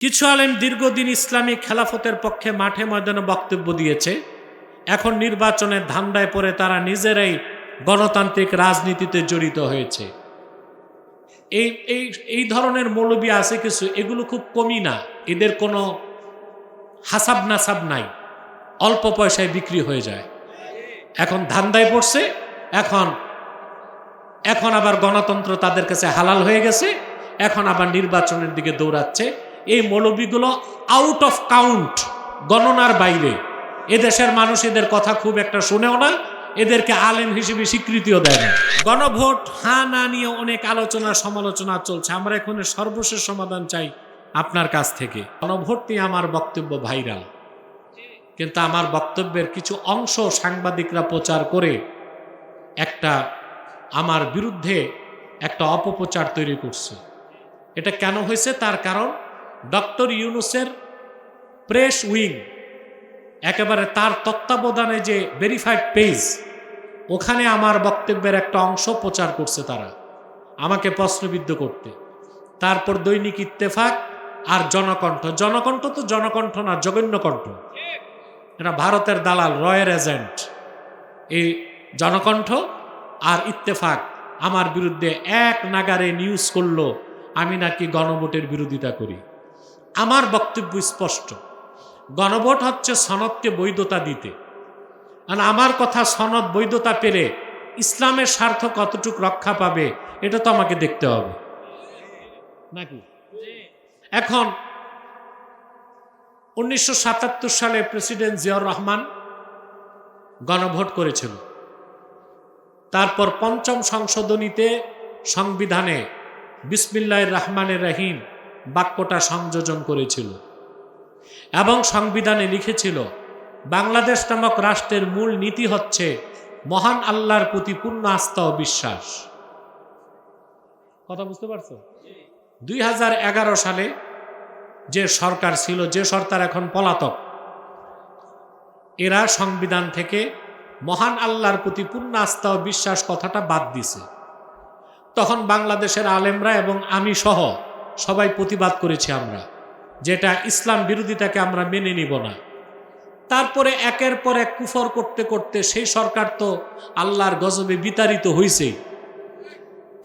কিছু আলেম দীর্ঘদিন ইসলামী খেলাফতের পক্ষে মাঠে ময়দানে বক্তব্য দিয়েছে। এখন নির্বাচনের ধান্দায় পড়ে তারা নিজেরাই গণতান্ত্রিক রাজনীতিতে জড়িত হয়েছে। এই এই এই ধরনের মৌলবী আছে কিছু, এগুলো খুব কমই না, এদের কোনো হাসাব নাসাব নাই, অল্প পয়সায় বিক্রি হয়ে যায়। এখন ধান্দায় পড়ছে, এখন আবার গণতন্ত্র তাদের কাছে হালাল হয়ে গেছে, এখন আবার নির্বাচনের দিকে দৌড়াচ্ছে। এই মৌলবীগুলো আউট অফ কাউন্ট, গণনার বাইরে। এদেশের মানুষ এদের কথা খুব একটা শুনেও না, এদেরকে আলেম হিসেবে স্বীকৃতিও দেয় না। গণভোট হ্যাঁ না নিয়ে অনেক আলোচনা সমালোচনা চলছে। আমরা এখন সর্বশেষ সমাধান চাই আপনার কাছ থেকে। গণভোট নিয়ে আমার বক্তব্য ভাইরাল, কিন্তু আমার বক্তব্যের কিছু অংশ সাংবাদিকরা প্রচার করে আমার বিরুদ্ধে একটা অপপ্রচার তৈরি করছে। এটা কেন হয়েছে তার কারণ, ডক্টর ইউনূসের প্রেস উইং, একেবারে তার তত্ত্বাবধানে যে ভেরিফাইড পেজ, ওখানে আমার বক্তব্যের একটা অংশ প্রচার করছে তারা আমাকে প্রশ্নবিদ্ধ করতে। তারপর দৈনিক ইত্তেফাক আর জনকণ্ঠ, জনকণ্ঠ তো জনকণ্ঠ না, জঘন্য কণ্ঠ, এটা ভারতের দালাল, রয়ের এজেন্ট। এই জনকণ্ঠ আর ইত্তেফাক আমার বিরুদ্ধে এক নাগারে নিউজ করলো আমি নাকি গণভোটের বিরোধিতা করি। আমার বক্তব্য স্পষ্ট, গণভোট হচ্ছে সনদকে বৈধতা দিতে। আর আমার কথা, সনদ বৈধতা পেলে ইসলামের স্বার্থ কতটুকু রক্ষা পাবে এটা তো আমাকে দেখতে হবে নাকি। এখন 1977 সালে প্রেসিডেন্ট জিয়াউর রহমান গণভোট করেছিল। তারপর পঞ্চম সংশোধনীতে সংবিধানে বিসমিল্লাহির রহমানির রহিম বাক্যটা সংযোজন করেছিল এবং সংবিধানে লিখেছিল বাংলাদেশ নামক রাষ্ট্রের মূল নীতি হচ্ছে মহান আল্লাহর প্রতি পূর্ণ আস্থা ও বিশ্বাস। কথা বুঝতে পারছো? 2011 সালে যে সরকার ছিল, যে সরকার এখন পলাতক, এরা সংবিধান থেকে মহান আল্লাহর প্রতি পূর্ণ আস্থা ও বিশ্বাস কথাটা বাদ দিছে। তখন বাংলাদেশের আলেমরা এবং আমি সহ সবাই প্রতিবাদ করেছি আমরা, যেটা ইসলাম বিরোধিতাকে আমরা মেনে নিব না। তারপরে একের পর এক কুফর করতে করতে সেই সরকার তো আল্লাহর গজবে বিতাড়িত হয়েছেই।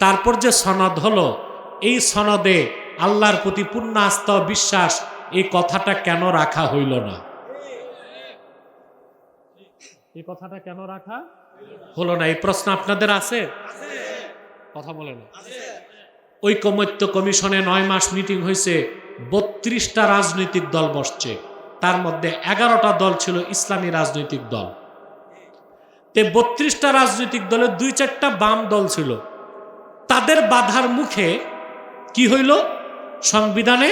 তারপর যে সনদ হলো, এই সনদে আল্লাহর প্রতি পূর্ণ আস্থা ও বিশ্বাস, এই কথাটা কেন রাখা হইল না? এই কথাটা কেন রাখা হলো না? এই প্রশ্ন আপনাদের আছে? কথা বলে না। ঐকমত্য কমিশনে 9 মাস মিটিং হয়েছে, 32টা রাজনৈতিক দল বসছে, তার মধ্যে 11টা দল ছিল ইসলামী রাজনৈতিক দল। 32টা রাজনৈতিক দলের 2-4টা বাম দল ছিল। তাদের বাধার মুখে কি হইল? সংবিধানে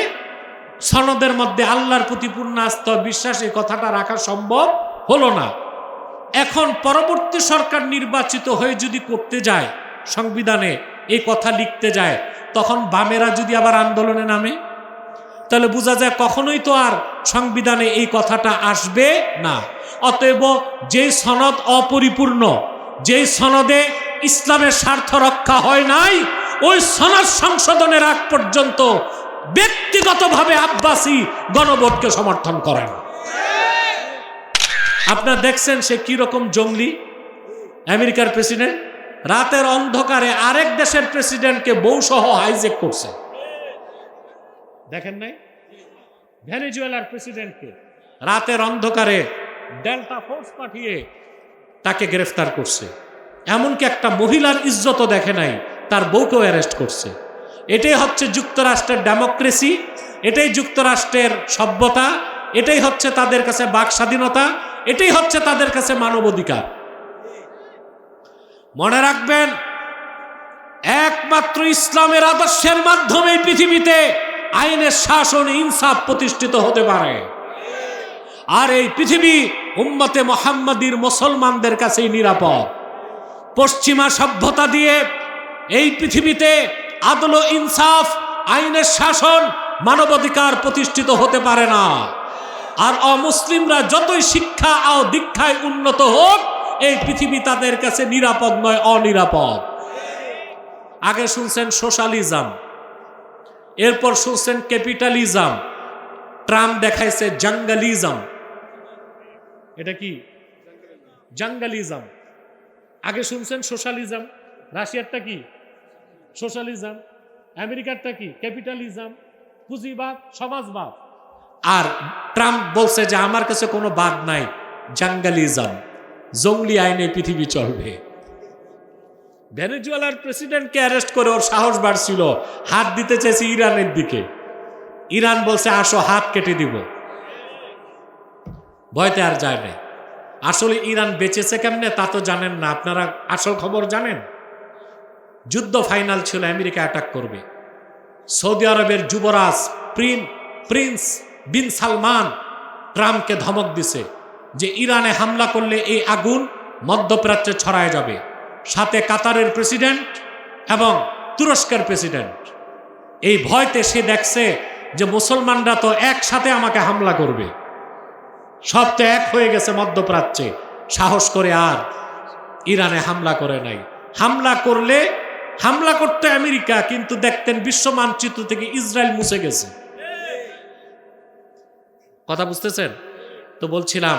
সনদের মধ্যে আল্লাহর প্রতি পূর্ণ আস্থা বিশ্বাস, এই কথাটা রাখা সম্ভব হলো না। এখন পরবর্তী সরকার নির্বাচিত হয়ে যদি করতে যায়, সংবিধানে এই কথা লিখতে যায়, তখন বামেরা যদি আবার আন্দোলনে নামে, তাহলে বোঝা যায় কখনোই তো আর সংবিধানে এই কথাটা আসবে না। অতএব যেই সনদ অপরিপূর্ণ, যেই সনদে ইসলামের স্বার্থ রক্ষা হয় নাই, ওই সনদ সংশোধনের আগ পর্যন্ত ব্যক্তিগতভাবে আব্বাসী গণভোটকে সমর্থন করেন। আপনারা দেখছেন সে কি রকম জঙ্গলি। আমেরিকার প্রেসিডেন্ট রাতের অন্ধকারে আরেক দেশের প্রেসিডেন্টকে বউসহ হাইজ্যাক করছে, দেখেন নাই? ভেনেজুয়েলার প্রেসিডেন্টকে রাতের অন্ধকারে ডেল্টা ফোর্স পাঠিয়ে তাকে গ্রেফতার করছে। এমনকি একটা মহিলার ইজ্জতও দেখে নাই, তার বউকেও অ্যারেস্ট করছে। এটাই হচ্ছে যুক্তরাষ্ট্রের ডেমোক্রেসি, এটাই যুক্তরাষ্ট্রের সভ্যতা, এটাই হচ্ছে তাদের কাছে বাক স্বাধীনতা, এটাই হচ্ছে তাদের কাছে মানবাধিকার। মনে রাখবেন, একমাত্র ইসলামের আদর্শের মাধ্যমে পৃথিবীতে আইনের শাসন, ইনসাফ প্রতিষ্ঠিত হতে পারে। আর এই পৃথিবী উম্মতে মুহাম্মাদীর মুসলমানদের কাছেই নিরাপদ। পশ্চিমা সভ্যতা দিয়ে এই পৃথিবীতে আদল, ইনসাফ, আইনের শাসন, মানবাধিকার প্রতিষ্ঠিত হতে পারে না। আর অমুসলিমরা যতই শিক্ষা ও দীক্ষায় উন্নত হোক, এই পৃথিবী তাদের কাছে নিরাপদ নয়, অনিরাপদ। আগে শুনছেন সোশ্যালিজম, এরপর শুনছেন ক্যাপিটালিজম, ট্রাম্প দেখাইছে জাঙ্গালিজম। এটা কি জাঙ্গালিজম? আগে শুনছেন সোশ্যালিজম, রাশিয়ারটা কি সোশ্যালিজম, আমেরিকারটা কি ক্যাপিটালিজম, পুঁজিবাদ, সমাজবাদ। আর ট্রাম্প বলছে যে আমার কাছে কোনো বাদ নাই, জাঙ্গালিজম, জঙ্গলি আইনে পৃথিবী চলবে। ভেনেজুয়েলার প্রেসিডেন্টকে অ্যারেস্ট করে ওর সাহস বাড়ছিল, হাত দিতে চাইছে ইরানের দিকে। ইরান বলছে আসো, হাত কেটে দিব। ভয়তে আর যায় না। আসলে ইরান বেঁচেছে কেমনে তা তো জানেন না আপনারা, আসল খবর জানেন? যুদ্ধ ফাইনাল ছিল, আমেরিকা অ্যাটাক করবে। সৌদি আরবের যুবরাজ প্রিন্স বিন সালমান ট্রাম্পকে ধমক দিছে যে ইরানে হামলা করলে এই আগুন মধ্যপ্রাচ্যে ছড়ায় যাবে। সাথে কাতারের প্রেসিডেন্ট এবং তুরস্কের প্রেসিডেন্ট। এই ভয়তে সে দেখছে যে মুসলমানরা তো একসাথে আমাকে হামলা করবে, সব তো এক হয়ে গেছে মধ্যপ্রাচ্যে, সাহস করে আর ইরানে হামলা করে নাই। হামলা করতে আমেরিকা, কিন্তু দেখতেন বিশ্ব মানচিত্র থেকে ইসরায়েল মুছে গেছে। কথা বুঝতেছেন তো? বলছিলাম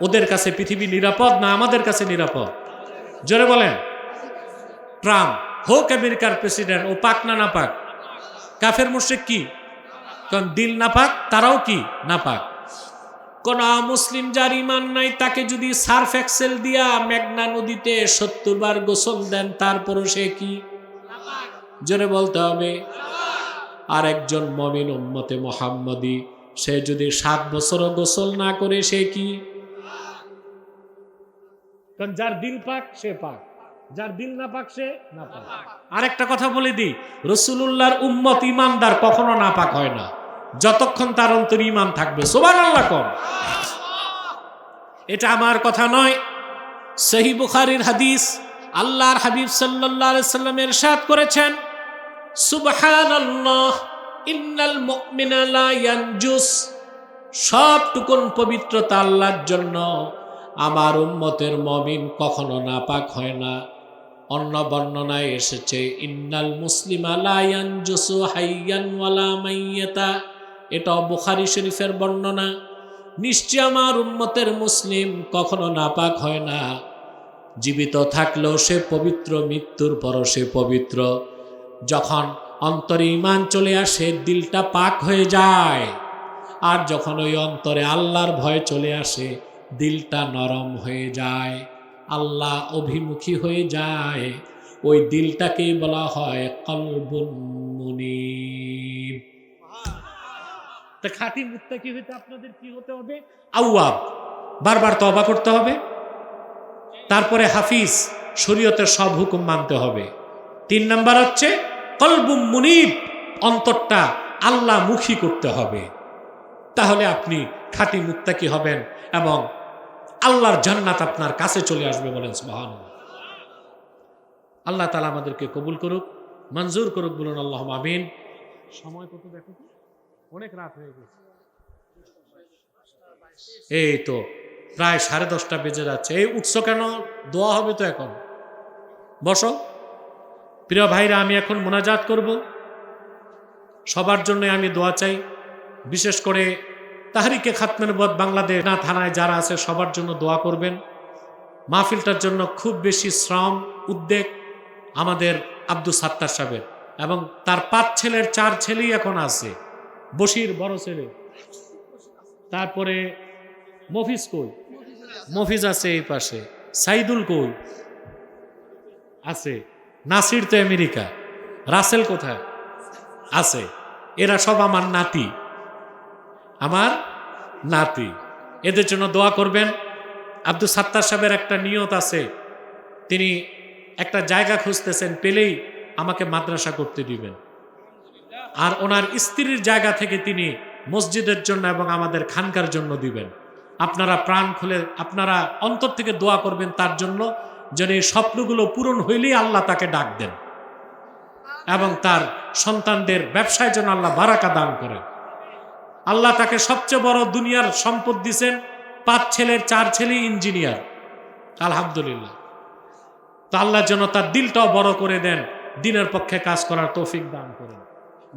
ওদের কাছে পৃথিবী নিরাপদ না আমাদের কাছে নিরাপদ? জোরে বলেন। ট্রাম্প হোক আমেরিকার প্রেসিডেন্ট, ও পাক না নাপাক? কাফের মুশরিক কি? কারণ দিল নাপাক, তারাও কি নাপাক। কোন মুসলিম যার ইমান নাই তাকে যদি সার্ফ এক্সেল দিয়া মেঘনা নদীতে 70 বার গোসল দেন, তারপরও সে কি? জোরে বলতে হবে। আর একজন মুমিন উম্মতে মুহাম্মাদি, সে যদি 7 বছরও গোসল না করে সে কি? কারণ যার দিল পাক সে পাক, যার দিল না পাক সে না পাক। আরেকটা কথা বলে দিই, রাসূলুল্লাহর উম্মত ইমানদার কখনো না পাক হয় না যতক্ষণ তার অন্তরে ঈমান থাকবে। সুবহানাল্লাহ কোন? এটা আমার কথা নয়, সহিহ বুখারীর হাদিস। আল্লাহর হাবিব সাল্লাল্লাহু আলাইহি সাল্লাম ইরশাদ করেছেন, সুবহানাল্লাহ ইন্নাল মুমিনা লা ইয়ানজুস। সবটুকুন পবিত্রতা আল্লাহর জন্য, আমার উম্মতের মুমিন কখনো নাপাক হয় না। অন্য বর্ণনায় এসেছে ইন্নাল মুসলিমা লা ইয়ানজুসু হাইয়ান ওয়ালা মাইয়াতা। এটা বুখারী শরীফের বর্ণনা। নিশ্চয় আমার উম্মতের মুসলিম কখনো নাপাক হয় না, জীবিত থাকলেও সে পবিত্র, মৃত্যুর পরও সে পবিত্র। যখন অন্তরে ঈমান চলে আসে দিলটা পাক হয়ে যায়, আর যখন ওই অন্তরে আল্লাহর ভয় চলে আসে দিলটা নরম হয়ে যায়, আল্লাহ অভিমুখী হয়ে যায়। ওই দিলটাকেই বলা হয় কলবুন মুনীব। তা খাঁটি মুত্তাকি হইতে আপনাদের কি হতে হবে? আওয়াব, বারবার তওবা করতে হবে। তারপরে হাফিজ, শরীয়তের সব হুকুম মানতে হবে। 3 নাম্বার হচ্ছে কলবুম মুনীব, অন্তরটা আল্লাহ মুখী করতে হবে। তাহলে আপনি খাঁটি মুত্তাকি হবেন এবং আল্লাহর জান্নাত আপনার কাছে চলে আসবে। বলেন সুবহানাল্লাহ। আল্লাহ তাআলা আমাদেরকে কবুল করুক, মঞ্জুর করুক। বলুন আল্লাহুম্মা আমিন। সময় কত দেখো তো, অনেক রাত হয়ে গেছে। এই তো প্রায় 10:30 বেজে যাচ্ছে। এই উৎস কেন? দোয়া হবে তো এখন। বসো প্রিয় ভাইরা, আমি এখন মোনাজাত করব। সবার জন্য আমি দোয়া চাই, বিশেষ করে তাহরিকে খাতমে নবুয়ত বাংলাদেশ না থানায় যারা আছে সবার জন্য দোয়া করবেন। মাহফিলটার জন্য খুব বেশি শ্রম উদ্যোগ আমাদের আব্দুল সাত্তার সাহেবের, এবং তার 5 ছেলের 4 ছেলেই এখন আছে। বশির বড় ছেলে, তারপরে মফিজ কই? মফিজ আছে এই পাশে। সাইদুল কই? আছে। নাসির তো আমেরিকা। রাসেল কোথায়? আছে। এরা সব আমার নাতি, আমার নাতি। এদের জন্য দোয়া করবেন। আব্দুল সাত্তার সাহেবের একটা নিয়ত আছে, তিনি একটা জায়গা খুঁজতেছেন, পেলেই আমাকে মাদ্রাসা করতে দিবেন। আর ওনার স্ত্রীর জায়গা থেকে তিনি মসজিদের জন্য এবং আমাদের খানকার জন্য দিবেন। আপনারা প্রাণ খুলে, আপনারা অন্তর থেকে দোয়া করবেন তার জন্য, যেন এই স্বপ্নগুলো পূরণ হইলেই আল্লাহ তাকে ডাক দেন এবং তার সন্তানদের ব্যবসায় যেন আল্লাহ বারাকা দান করেন। আল্লাহ তাকে সবচেয়ে বড় দুনিয়ার সম্পদ দিয়েছেন, 5 ছেলের 4 ছেলে ইঞ্জিনিয়ার, আলহামদুলিল্লাহ। তো আল্লাহ যেন তার দিলটাও বড় করে দেন, দিনের পক্ষে কাজ করার তৌফিক দান করেন।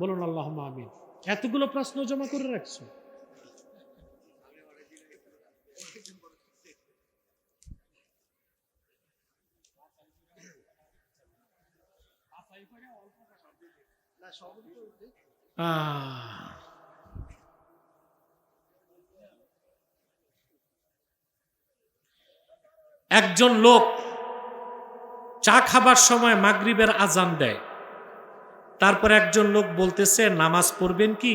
বলুন আল্লাহুম্মা আমিন। এতগুলো প্রশ্ন জমা করে রাখছো, একজন লোক চা খাবার সময় মাগরিবের আজান দেয়, তারপর একজন লোক বলতেছে নামাজ পড়বেন কি?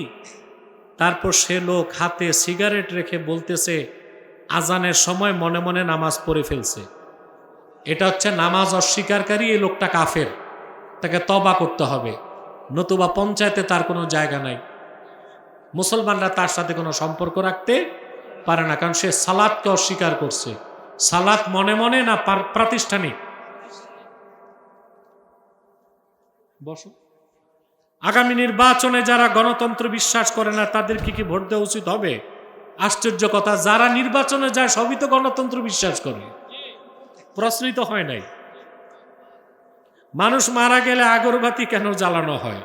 তারপর সে লোক হাতে সিগারেট রেখে বলতেছে আজানের সময় মনে মনে নামাজ পড়ে ফেলছে। এটা হচ্ছে নামাজ অস্বীকারী। এই লোকটা কাফের, তাকে তওবা করতে হবে, নতুবা পঞ্চায়েতে তার কোনো জায়গা নাই। মুসলমানরা তার সাথে কোনো সম্পর্ক রাখতে পারে না, কারণ সে সালাতকে অস্বীকার করছে। সালাত মনে মনে না প্রাতিষ্ঠানিক? বসো। আগামী নির্বাচনে যারা গণতন্ত্র বিশ্বাস করে না তাদেরকে কি ভোট দেওয়া উচিত হবে? আশ্চর্য কথা, যারা নির্বাচনে যায় সবই তো গণতন্ত্র বিশ্বাস করে। প্রশ্নই তো হয় নাই। মানুষ মারা গেলে আগরবাতি কেন জ্বালানো হয়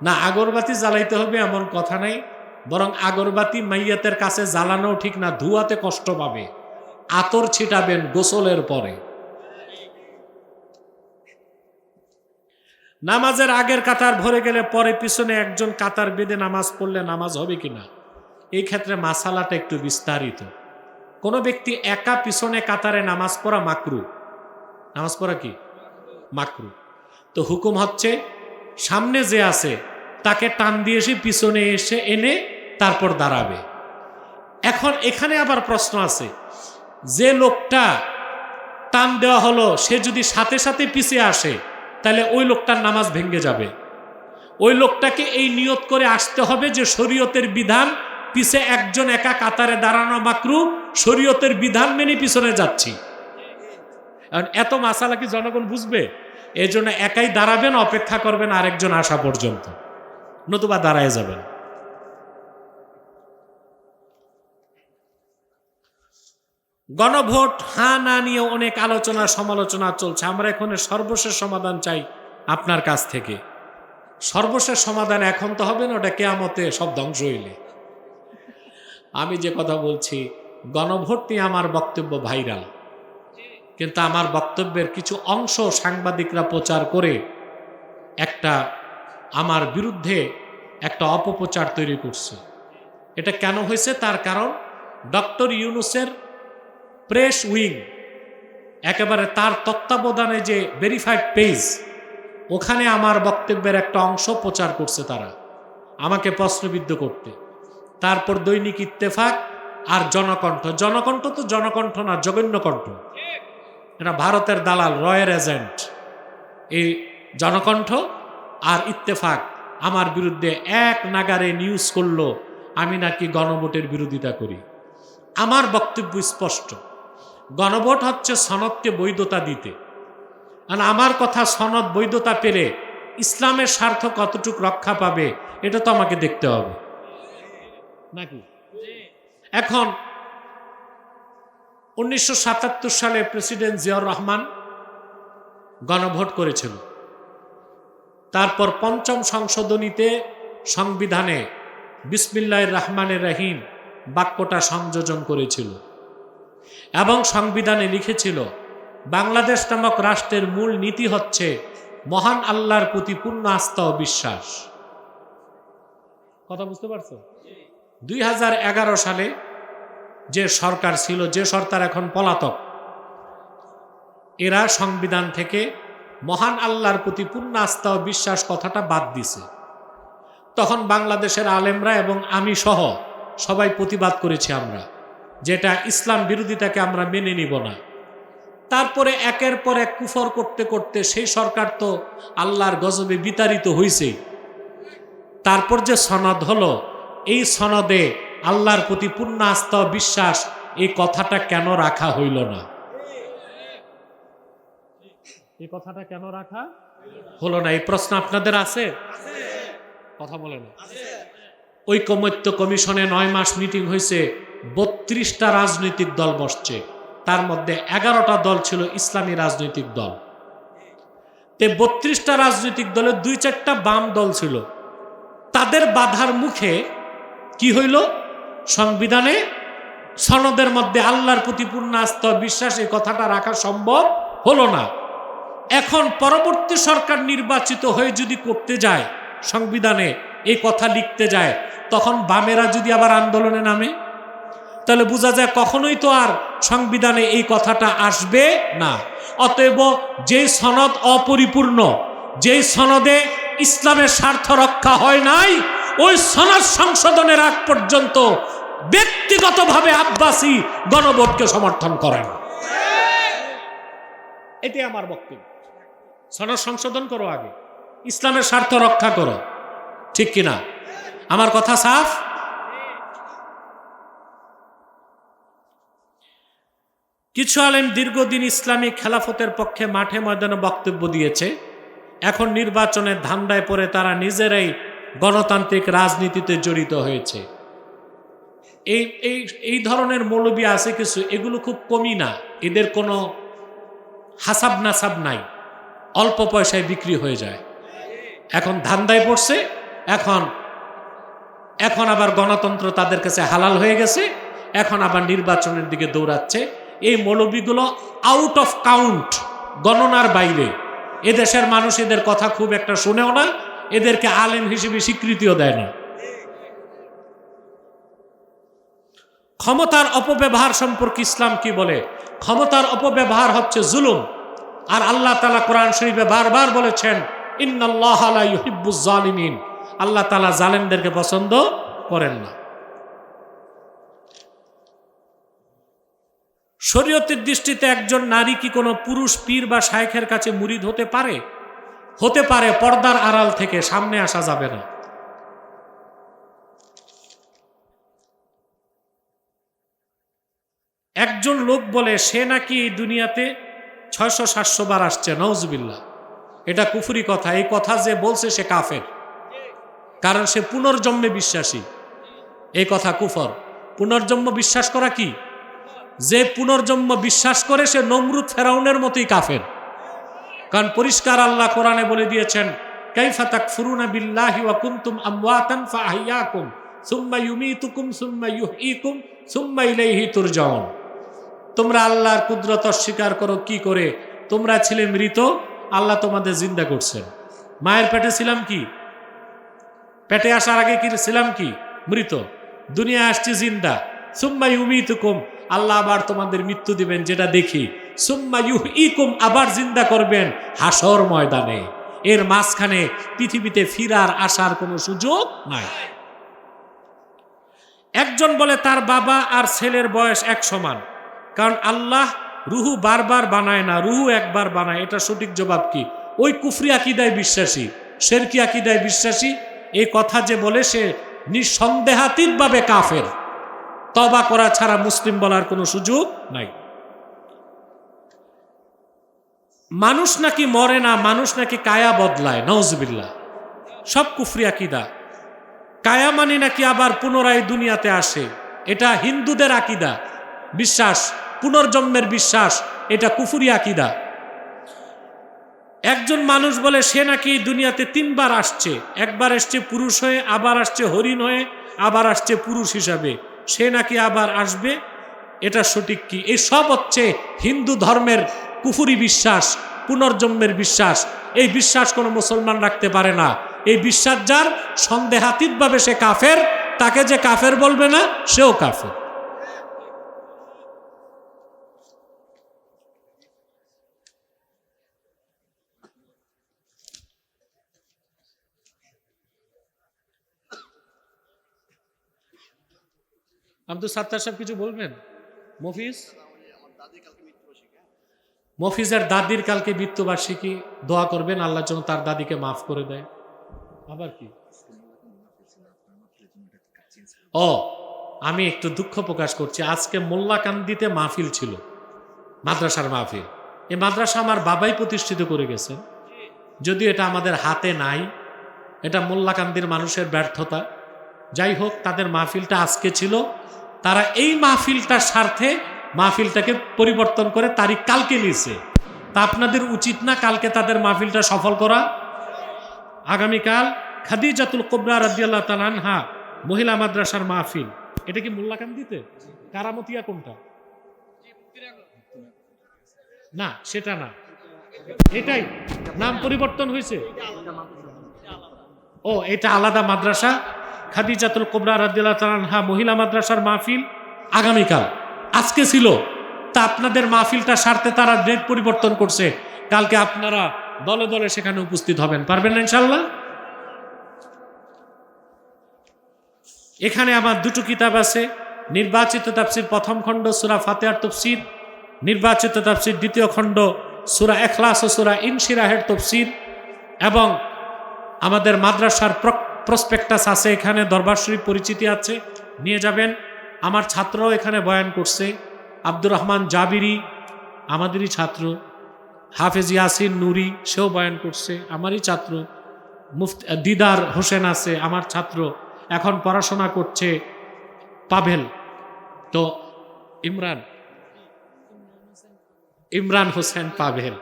না? আগরবাতি জ্বালাইতে হবে এমন কথা নাই, বরং আগরবাতি মাইয়াতের কাছে জ্বালানো ঠিক না, ধোঁয়াতে কষ্ট পাবে। আতর ছিটাবেন গোসলের পরে। নামাজের আগের কাতার ভরে গেলে পরে পিছনে একজন কাতার বেঁধে নামাজ পড়লে নামাজ হবে কিনা? এই ক্ষেত্রে মাসালাটা একটু বিস্তারিত। কোন ব্যক্তি একা পিছনে কাতারে নামাজ পড়া মাকরু। নামাজ পড়া কি মাকরু? তো হুকুম হচ্ছে সামনে যে আছে তাকে টান দিয়ে এসে পিছনে এসে এনে তারপর দাঁড়াবে। এখন এখানে আবার প্রশ্ন আছে, যে লোকটা টান দেওয়া হলো সে যদি সাথে সাথে পিছিয়ে আসে তাহলে ওই লোকটার নামাজ ভেঙে যাবে। ওই লোকটাকে এই নিয়ত করে আসতে হবে যে শরীয়তের বিধান, পিছে একজন একা কাতারে দাঁড়ানো মাকরু, শরীয়তের বিধান মেনে পিছনে যাচ্ছি। এত মাসালা কি জনগণ বুঝবে? এই জন্য একাই দাঁড়াবেন, অপেক্ষা করবেন আরেকজন আসা পর্যন্ত, নতুবা দাঁড়ায় যাবেন। গণভোট হ্যাঁ না নিয়ে অনেক আলোচনা সমালোচনা চলছে। আমরা এখন সর্বশেষ সমাধান চাই আপনার কাছ থেকে। সর্বশেষ সমাধান এখন তো হবে না, ওটা কিয়ামতে সব ধ্বংস হইলে। আমি যে কথা বলছি, গণভোট নিয়ে আমার বক্তব্য ভাইরাল, কিন্তু আমার বক্তব্যের কিছু অংশ সাংবাদিকরা প্রচার করে একটা আমার বিরুদ্ধে একটা অপপ্রচার তৈরি করছে। এটা কেন হয়েছে? তার কারণ ডক্টর ইউনূসের প্রেস উইং, একেবারে তার তত্ত্বাবধানে যে ভেরিফাইড পেজ, ওখানে আমার বক্তব্যের একটা অংশ প্রচার করছে তারা আমাকে প্রশ্নবিদ্ধ করতে। তারপর দৈনিক ইত্তেফাক আর জনকণ্ঠ। জনকণ্ঠ তো জনকণ্ঠ না, জঘন্যকণ্ঠ। এটা ভারতের দালাল, রয়ের এজেন্ট। এই জনকণ্ঠ আর ইত্তেফাক আমার বিরুদ্ধে এক নাগারে নিউজ করলো আমি নাকি গণভোটের বিরোধিতা করি। আমার বক্তব্য স্পষ্ট, গণভোট হচ্ছে সনদকে বৈধতা দিতে। আর আমার কথা, সনদ বৈধতা পেলে ইসলামের স্বার্থ কতটুকু রক্ষা পাবে এটা তো আমাকে দেখতে হবে নাকি? এখন 1977 সালে প্রেসিডেন্ট জিয়াউর রহমান গণভোট করেছিল। তারপর পঞ্চম সংশোধনীতে সংবিধানে বিসমিল্লাহির রহমানির রহিম বাক্যটা সংযোজন করেছিল এবং সংবিধানে লিখেছিল বাংলাদেশ নামক রাষ্ট্রের মূল নীতি হচ্ছে মহান আল্লাহর প্রতি পূর্ণ আস্থা ও বিশ্বাস। কথা বুঝতে পারছো? 2011 সালে যে সরকার ছিল, যে সরকার এখন পলাতক, এরা সংবিধান থেকে মহান আল্লাহর প্রতি পূর্ণ আস্থা ও বিশ্বাস কথাটা বাদ দিছে। তখন বাংলাদেশের আলেমরা এবং আমি সহ সবাই প্রতিবাদ করেছি আমরা, যেটা ইসলাম বিরোধিতাকে আমরা মেনে নিব না। তারপরে একের পর এক কুফর করতে করতে সেই সরকার তো আল্লাহর গজবে বিতাড়িত হয়েছে। তারপর যে সনদ হলো, এই সনদে আল্লাহর প্রতি পূর্ণ আস্থা ও বিশ্বাস এই কথাটা কেন রাখা হইল না? এই কথাটা কেন রাখা হলো না? এই প্রশ্ন আপনাদের আছে? কথা বলে না। ঐকমত্য কমিশনে 9 মাস মিটিং হয়েছে, 32টা রাজনৈতিক দল বসছে, তার মধ্যে 11টা দল ছিল ইসলামী রাজনৈতিক দল। 32টা রাজনৈতিক দলের 2-4টা বাম দল ছিল। তাদের বাধার মুখে কি হইল? সংবিধানে সনদের মধ্যে আল্লাহর প্রতি পূর্ণ আস্থা বিশ্বাস এই কথাটা রাখা সম্ভব হলো না। এখন পরবর্তী সরকার নির্বাচিত হয়ে যদি করতে যায় সংবিধানে এই কথা লিখতে যায়, তখন বামেরা যদি আবার আন্দোলনে নামে, তাহলে বোঝা যায় কখনোই তো আর সংবিধানে এই কথাটা আসবে না। অতএব যেই সনদ অপরিপূর্ণ, যেই সনদে ইসলামের স্বার্থ রক্ষা হয় নাই, ওই সনদ সংশোধনের আগ পর্যন্ত ব্যক্তিগতভাবে আব্বাসী গণভোটকে সমর্থন করেন। এটাই আমার বক্তব্য। সনদ সংশোধন করো, আগে ইসলামের স্বার্থ রক্ষা করো, ঠিক কিনা? আমার কথা সাফ? কিছু আলেম দীর্ঘদিন ইসলামী খেলাফতের পক্ষে মাঠে ময়দানে বক্তব্য দিয়েছে। এখন নির্বাচনের ধান্দায় পড়ে তারা নিজেরাই গণতান্ত্রিক রাজনীতিতে জড়িত হয়েছে। এই ধরনের মৌলবী আছে কিছু, এগুলো খুব কমই না, এদের কোনো হাসাব নাসাব নাই, অল্প পয়সায় বিক্রি হয়ে যায়। এখন ধান্দায় পড়ছে, এখন আবার গণতন্ত্র তাদের কাছে হালাল হয়ে গেছে, এখন আবার নির্বাচনের দিকে দৌড়াচ্ছে। এই মৌলবীগুলো আউট অফ কাউন্ট, গণনার বাইরে। এদেশের মানুষ এদের কথা খুব একটা শুনেও না, এদেরকে আলেম হিসেবে স্বীকৃতিও দেয় না। ক্ষমতার অপব্যবহার সম্পর্কে ইসলাম কি বলে? ক্ষমতার অপব্যবহার হচ্ছে জুলুম। আর আল্লাহ তাআলা কোরআন শরীফে বারবার বলেছেন, ইন্নাল্লাহা লা ইউহিব্বুজ জালিমিন, আল্লাহ তাআলা জালেমদেরকে পছন্দ করেন না। শরীয়তের দৃষ্টিতে একজন নারী কি কোনো পুরুষ পীর বা শায়েখের কাছে মুরিদ হতে পারে? হতে পারে, পর্দার আড়াল থেকে, সামনে আসা যাবে না। একজন লোক বলে সে নাকি এই দুনিয়াতে 600-700 বার আসছে, নাউজুবিল্লাহ। এটা কুফরি কথা। এই কথা যে বলছে সে কাফের, কারণ সে পুনর্জন্মে বিশ্বাসী। এই কথা কুফর। পুনর্জন্ম বিশ্বাস করা কি? যে পুনর্জন্ম বিশ্বাস করে সে নমরুদ ফেরাউনের মতোই কাফের। কারণ পরিষ্কার আল্লাহ কোরআনে বলে দিয়েছেন, কাইফা তাকফুরুনা বিল্লাহি ওয়া কুনতুম আমওয়াতান ফাআহইয়াকুম সুম্মা ইউমীতুকুম সুম্মা ইউহয়ীকুম সুম্মা ইলাইহি তুরজাউন। তোমরা আল্লাহর কুদরত অস্বীকার করো কি করে? তোমরা ছিলে মৃত, আল্লাহ তোমাদের জিন্দা করছেন। মায়ের পেটে ছিলাম কি? পেটে আসার আগে কি ছিলাম কি? মৃত। দুনিয়া আসছি জিন্দা। সুম্মা ইউমীতুকুম, আল্লাহ আবার তোমাদের মৃত্যু দিবেন, যেটা দেখি। সুম্মা ইউহয়ীকুম, আবার জিন্দা করবেন হাসর ময়দানে। এর মাঝখানে পৃথিবীতে ফিরার আসার কোনো সুযোগ নাই। একজন বলে তার বাবা আর ছেলের বয়স এক সমান, কারণ আল্লাহ রুহু বারবার বানায় না, রুহু একবার বানায়। এটা সঠিক জবাব কি? ওই কুফরি আকীদায় বিশ্বাসী, শিরকি আকীদায় বিশ্বাসী। এই কথা যে বলে সে নিঃসন্দেহাতীতভাবে কাফের। তওবা করা ছাড়া মুসলিম বলার কোনো সুযোগ নাই। মানুষ নাকি মরে না, মানুষ নাকি কায়া বদলায়, নাউজুবিল্লাহ। সব কুফরি আকীদা। কায়া মানে নাকি আবার পুনরায় দুনিয়াতে আসে, এটা হিন্দুদের আকীদা, বিশ্বাস, পুনর্জন্মের বিশ্বাস। এটা কুফরি আকীদা। একজন মানুষ বলে সে নাকি দুনিয়াতে 3 বার আসছে, একবার আসছে পুরুষ হয়ে, আবার আসছে হরিণ হয়ে, আবার আসছে পুরুষ হিসাবে। সে নাকি আবার আসবে। এটা সঠিক কি? এই সব হচ্ছে হিন্দু ধর্মের কুফরি বিশ্বাস, পুনর্জন্মের বিশ্বাস। এই বিশ্বাস কোনো মুসলমান রাখতে পারে না। এই বিশ্বাস যার, সন্দেহাতীতভাবে সে কাফের। তাকে যে কাফের বলবে না, সেও কাফের। আব্দুল সাত্তার সাহেব কিছু বলবেন? মফিজের দাদির কালকে মৃত্যুবার্ষিকী, দোয়া করবেন আল্লাহ যেন তার দাদিকে মাফ করে দেয়। আবার কি? আমি একটু দুঃখ প্রকাশ করছি, আজকে মোল্লাকান্দিতে মাহফিল ছিল, মাদ্রাসার মাহফিল। এই মাদ্রাসা আমার বাবাই প্রতিষ্ঠিত করে গেছেন, যদিও এটা আমাদের হাতে নাই, এটা মোল্লাকান্দির মানুষের ব্যর্থতা। যাই হোক, তাদের মাহফিলটা আজকে ছিল। তারা এই মাহফিলটার স্বার্থে মাহফিলটাকে পরিবর্তন করে তারিখ কালকে নিয়েছে। তা আপনাদের উচিত না কালকে তাদের মাহফিলটা সফল করা? আগামীকাল খাদিজাতুল কুবরা রাদিয়াল্লাহু তাআলা আনহা মহিলা মাদ্রাসার মাহফিল। এটা কি মোল্লাকান্দিতে? কারামতিয়া কোনটা? না, সেটা না, এটাই নাম পরিবর্তন হয়েছে। ও এটা আলাদা মাদ্রাসা, খাদিজাতুল কুবরা রাদিয়াল্লাহু তাআলা আনহা মহিলা মাদ্রাসার মাহফিল আগামীকাল। আজকে ছিল, তা আপনাদের মাহফিলটা সারতে তারা ডেট পরিবর্তন করছে। কালকে আপনারা দলে দলে সেখানে উপস্থিত হবেন, পারবেন না ইনশাআল্লাহ? এখানে আমার দুটো কিতাব আছে, নির্বাচিত তাফসীর প্রথম খণ্ড সূরা ফাতিহার তাফসীর, নির্বাচিত তাফসীর দ্বিতীয় খণ্ড সূরা ইখলাস ও সূরা ইনশিরাহের তাফসীর, এবং আমাদের মাদ্রাসার প্রসপেক্টাস আছে, এখানে দরবার শরীফ পরিচিতি আছে, নিয়ে যাবেন। আমার ছাত্রও এখানে বয়ান করছে, আব্দুর রহমান জাবিরি আমাদেরই ছাত্র, হাফেজ ইয়াসিন নুরি সেও বয়ান করছে, আমারই ছাত্র, মুফতি দিদার হোসেন আছে আমার ছাত্র, এখন পড়াশোনা করছে পাভেল। তো ইমরান হোসেন পাভেল,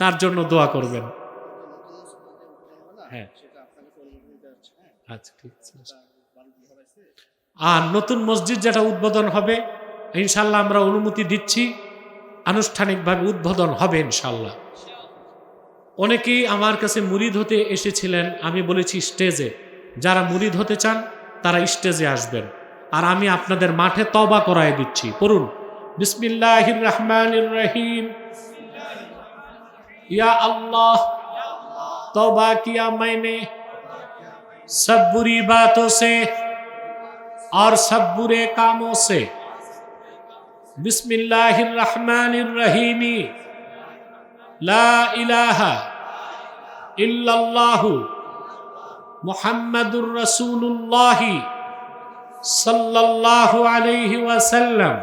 তার জন্য দোয়া করবেন। হ্যাঁ আচ্ছা ঠিক আছে। আর নতুন মসজিদ যেটা উদ্বোধন হবে ইনশাল্লাহ আমরা অনুমতি দিচ্ছি, আনুষ্ঠানিকভাবে উদ্বোধন হবে ইনশাল্লাহ। অনেকেই আমার কাছে মুরিদ হতে এসেছিলেন, আমি বলেছি স্টেজে, যারা মুরিদ হতে চান তারা স্টেজে আসবেন, আর আমি আপনাদের মাঠে তওবা করায় দিচ্ছি। পড়ুন বিসমিল্লাহির রহমানির রহিম। या अल्लाह तौबा किया मैंने सब बुरी बातों से और सब बुरे कामों से। बिस्मिल्लाहिर्रहमानिर्रहीम। ला इलाहा इल्लल्लाहु मुहम्मदुर रसूलुल्लाह सल्लल्लाहु अलैहि वसल्लम।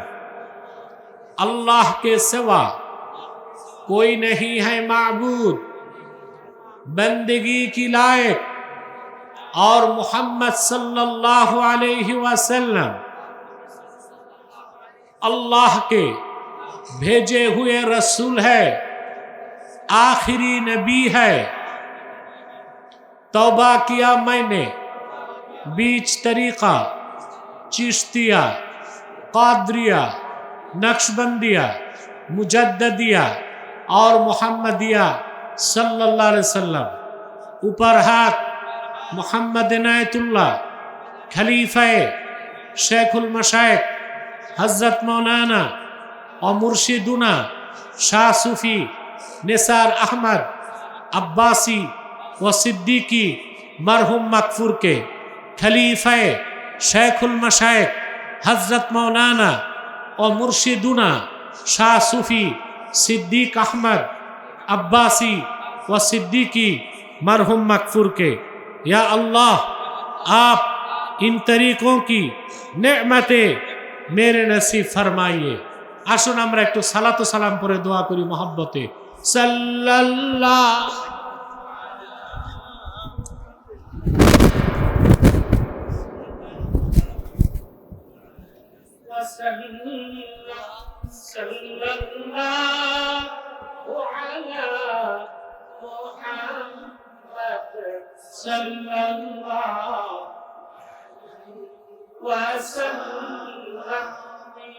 अल्लाह के सिवा कोई नहीं है माबूद बंदगी की लायक, और मोहम्मद सल्लल्लाहु अलैहि वसल्लम अल्लाह के भेजे हुए रसूल है, आखिरी नबी है। तौबा किया मैंने बीच तरीका, चिश्तिया, कादरिया, नक्शबंदिया, मुजद्ददिया और मोहम्मदिया सल्लल्लाहु अलैहि वसल्लम। ऊपर हाथ मोहम्मद इनायतुल्लाह खलीफा शेखुल मशाइख हजरत मौलाना और मुर्शिदुना शाह सूफी निसार अहमद अब्बासी व सिद्दीकी मरहुम मकफूर के खलीफा शेखुल मशाइख हजरत मौलाना और मुर्शिदुना शाह सूफी सिद्दीक अहमद अब्बासी व सिद्दीकी मरहुम मकफूर के। या अल्लाह आप इन तरीकों की नेमतें मेरे नसीब फरमाइए। আসুন আমরা একটু সালাত ও সালাম পড়ে দোয়া করি মহব্বতে। সাল্লাল্লাহু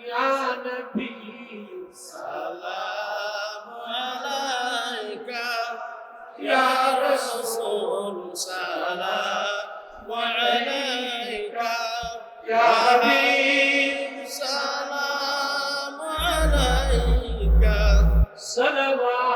या नबी सलाम अलैका या रसूल सलाम अलैका या हबीब सलाम अलैका सलवात